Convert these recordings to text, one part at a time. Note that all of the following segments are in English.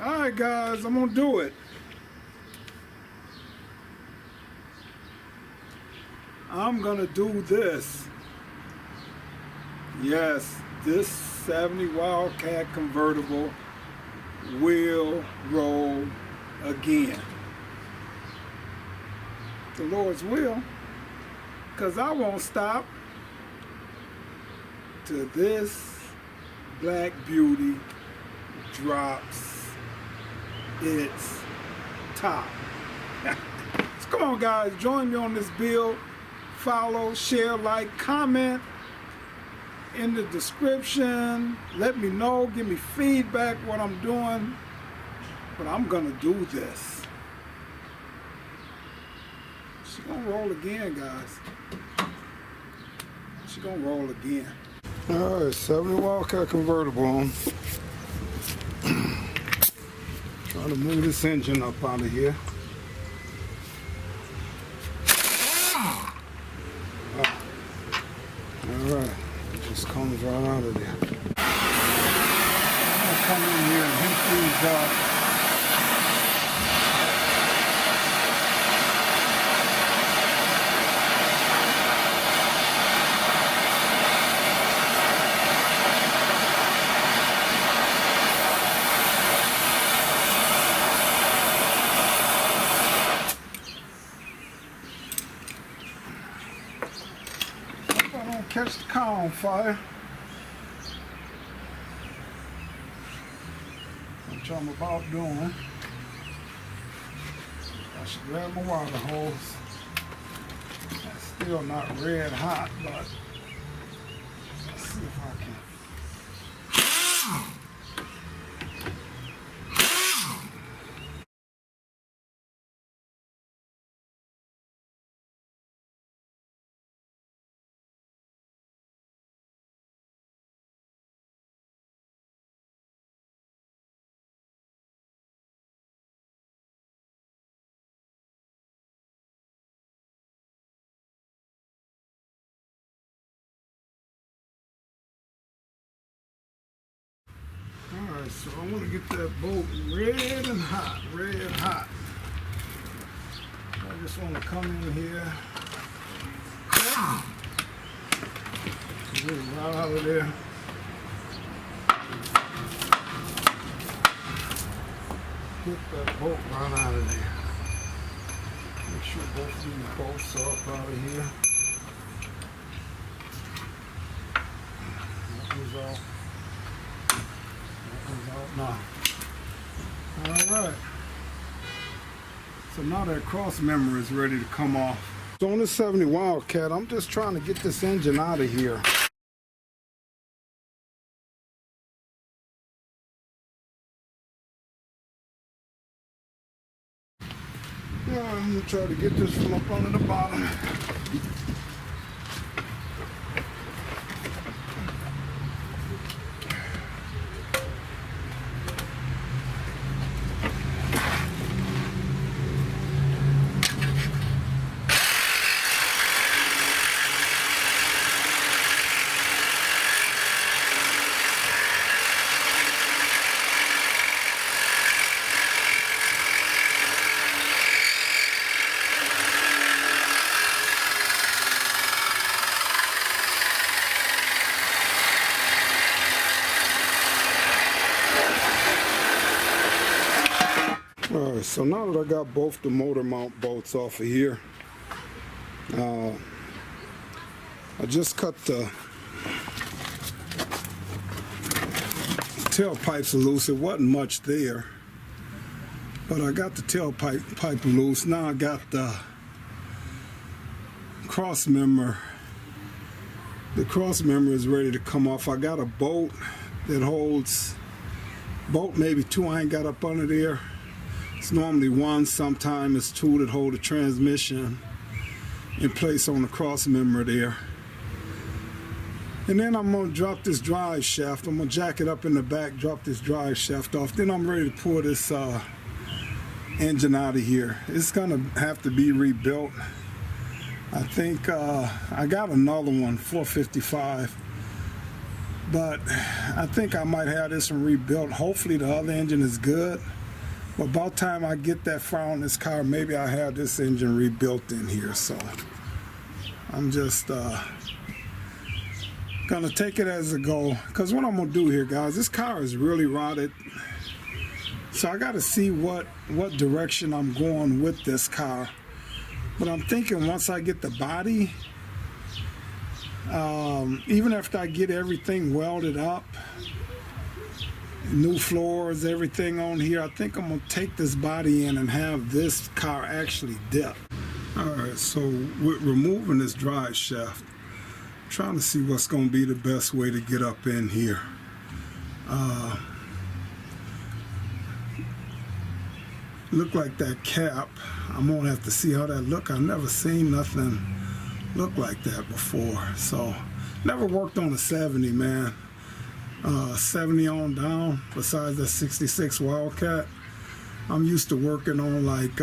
Alright guys, I'm gonna do it. I'm gonna do this. Yes, this 70 Wildcat convertible will roll again. The Lord's will, because I won't stop till this black beauty drops its top. So come on guys, join me on this build. Follow, share, like, comment in the description. Let me know, give me feedback what I'm doing. But I'm gonna do this. She's gonna roll again, guys. She's gonna roll again. Alright, 70 Wildcat convertible on. Trying to move this engine up out of here. Alright, it just comes right out of there. I'm gonna come in here and heat these up. Catch the car on fire, which I'm about doing. I should grab my water hose. It's still not red hot, but let's see if I can. Alright, so I want to get that bolt red and hot, red hot. I just want to come in here. Get it right out of there. Get that bolt right out of there. Make sure both of these bolts are up out of here. That was all. Now. Alright. So now that cross member is ready to come off. So on this 70 Wildcat, I'm just trying to get this engine out of here. Yeah, I'm gonna try to get this from up under the bottom. Alright, so now that I got both the motor mount bolts off of here, I just cut the tailpipes loose. It wasn't much there, but I got the tailpipe loose. Now I got the cross member. The cross member is ready to come off. I got a bolt that holds, maybe two I ain't got up under there. It's normally one, sometimes it's two that hold the transmission in place on the cross member there. And then I'm going to drop this drive shaft. I'm going to jack it up in the back, drop this drive shaft off. Then I'm ready to pull this engine out of here. It's going to have to be rebuilt. I think I got another one, 455. But I think I might have this one rebuilt. Hopefully the other engine is good. But about time I get that far on this car, maybe I have this engine rebuilt in here. So I'm just gonna take it as a go. Because what I'm gonna do here, guys, this car is really rotted. So I gotta see what direction I'm going with this car. But I'm thinking once I get the body, even after I get everything welded up, new floors, everything on here, I think I'm gonna take this body in and have this car actually dip. Alright, so with removing this drive shaft, I'm trying to see what's gonna be the best way to get up in here. Look like that cap, I'm gonna have to see how that look. I've never seen nothing look like that before. So never worked on a 70, man. 70 on down, besides that 66 Wildcat. I'm used to working on like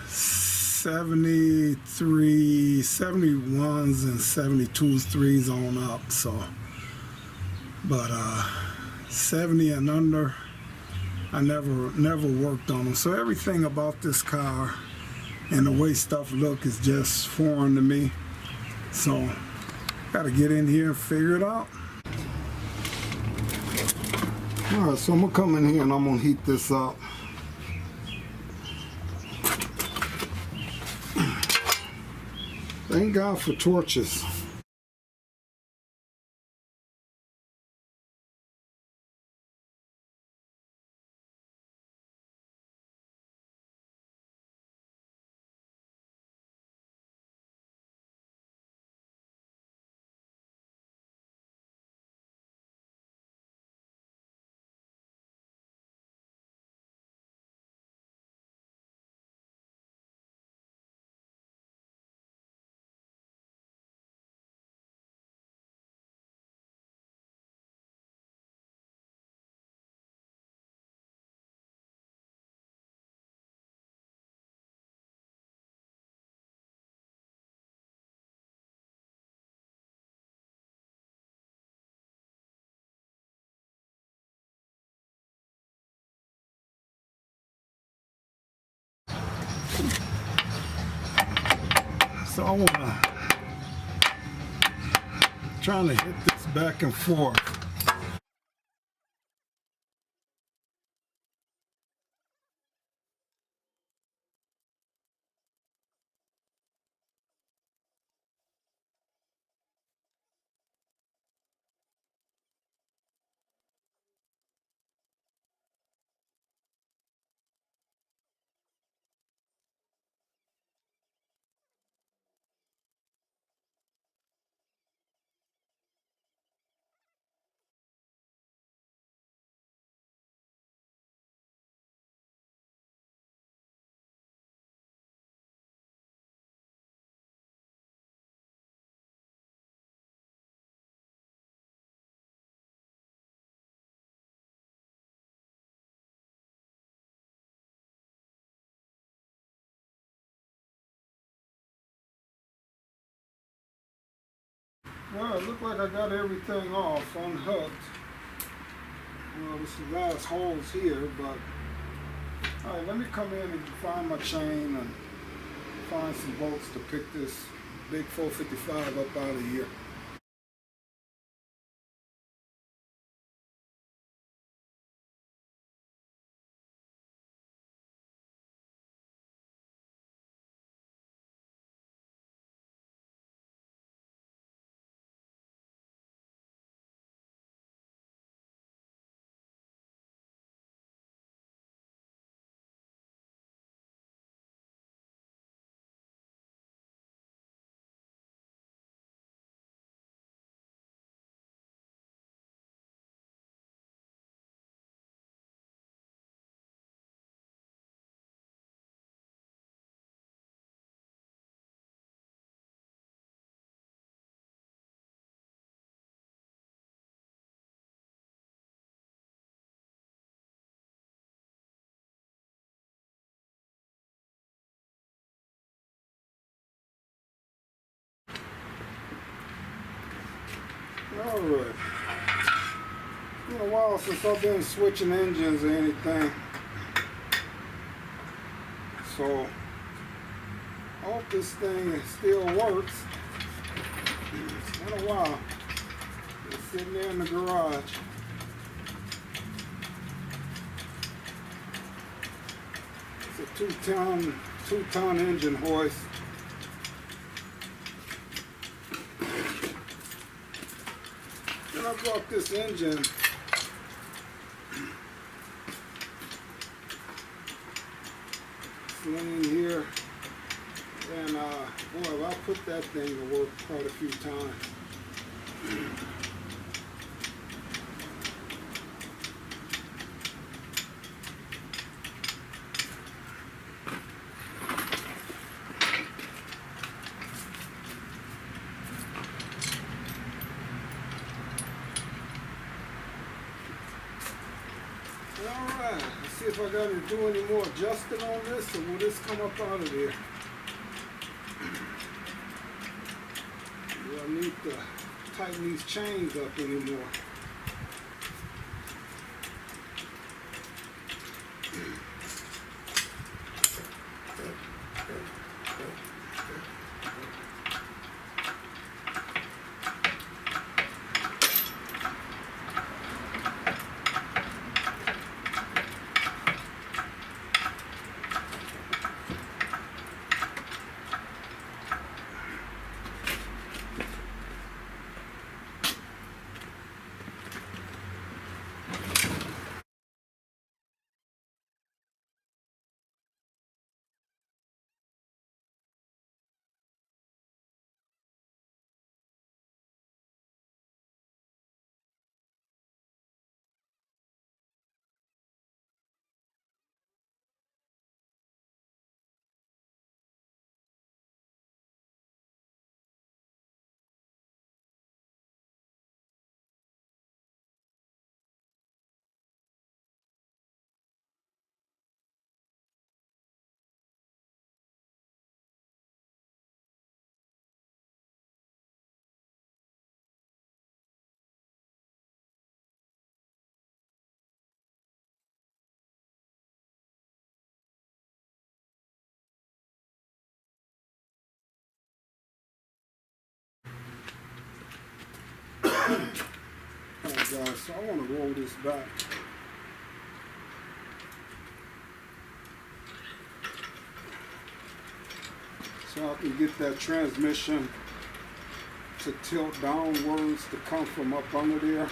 73, 71s and 72s, 3s on up. So, but 70 and under, I never worked on them. So everything about this car and the way stuff look is just foreign to me. So gotta get in here and figure it out. Alright, so I'm gonna come in here and I'm gonna heat this up. Thank God for torches. So I wanna trying to hit this back and forth. Well, it looked like I got everything off, unhooked. Well, there's some last holes here, but alright, let me come in and find my chain and find some bolts to pick this big 455 up out of here. Alright. It's been a while since I've been switching engines or anything. So, I hope this thing still works. It's been a while. It's sitting there in the garage. It's a two-ton engine hoist. Then I brought this engine laying here, and boy, I put that thing to work quite a few times. Alright, let's see if I got to do any more adjusting on this, or will this come up out of there? Do I need to tighten these chains up anymore? Alright guys, so I want to roll this back. So I can get that transmission to tilt downwards to come from up under there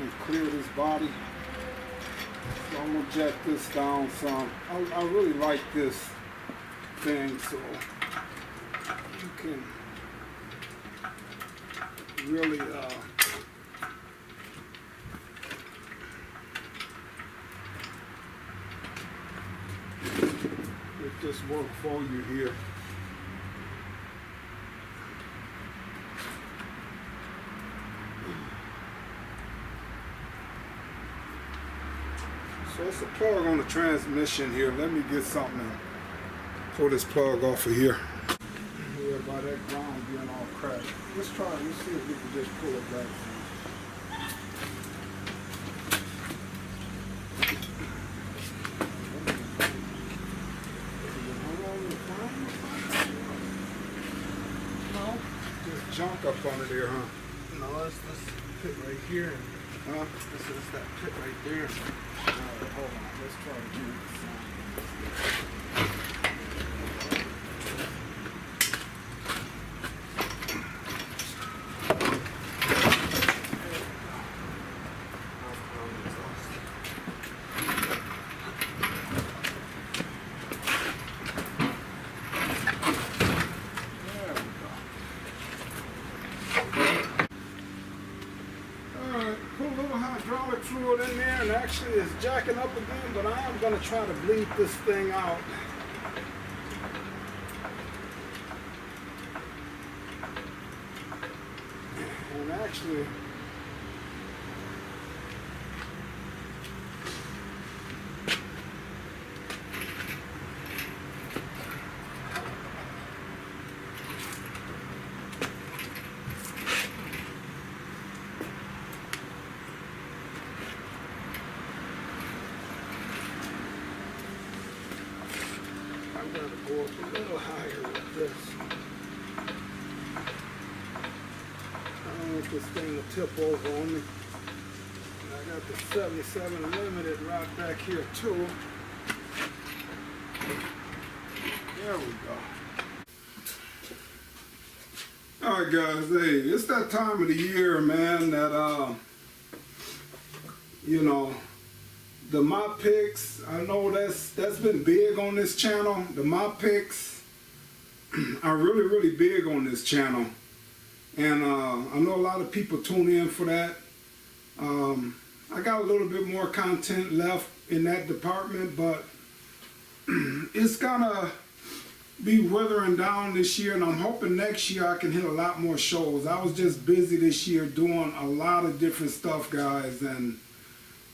and clear this body. So I'm going to jack this down some. I really like this thing, so you can really make this work for you here. So it's a plug on the transmission here. Let me get something and pull this plug off of here. Yeah, by that ground being all cracked. Let's try it. Let's see if we can just pull it back. No, just junk up under there, huh? No, that's this pit right here. Huh? This is that pit right there. Alright, hold on. Let's try to do this. Hydraulic fluid in there, and actually it's jacking up again, but I am going to try to bleed this thing out. And actually up a little higher with this. I don't want this thing to tip over on me. And I got the 77 Limited right back here too. There we go. Alright guys, hey, it's that time of the year, man, that you know, the mop picks, I know that's been big on this channel. The mop picks are really big on this channel. And I know a lot of people tune in for that. I got a little bit more content left in that department, but it's gonna be withering down this year, and I'm hoping next year I can hit a lot more shows. I was just busy this year doing a lot of different stuff, guys, and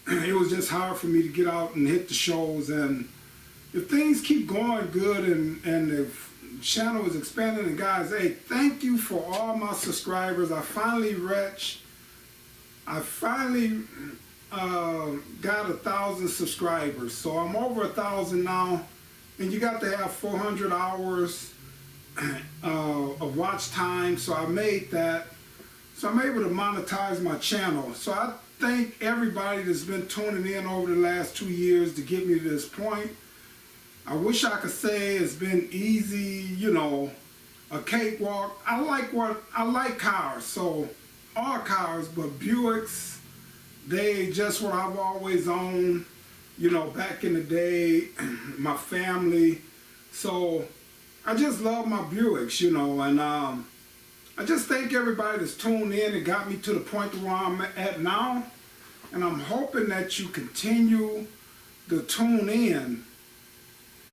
it was just hard for me to get out and hit the shows. And if things keep going good and the channel is expanding, and guys, hey, thank you for all my subscribers. I finally got 1,000 subscribers, so I'm over 1,000 now. And you got to have 400 hours of watch time, so I made that. So I'm able to monetize my channel. So I thank everybody that's been tuning in over the last 2 years to get me to this point. I wish I could say it's been easy, you know, a cakewalk. I like cars, so all cars, but Buicks, they just what I've always owned. You know, back in the day, my family. So I just love my Buicks, you know, and I just thank everybody that's tuned in and got me to the point where I'm at now. And I'm hoping that you continue to tune in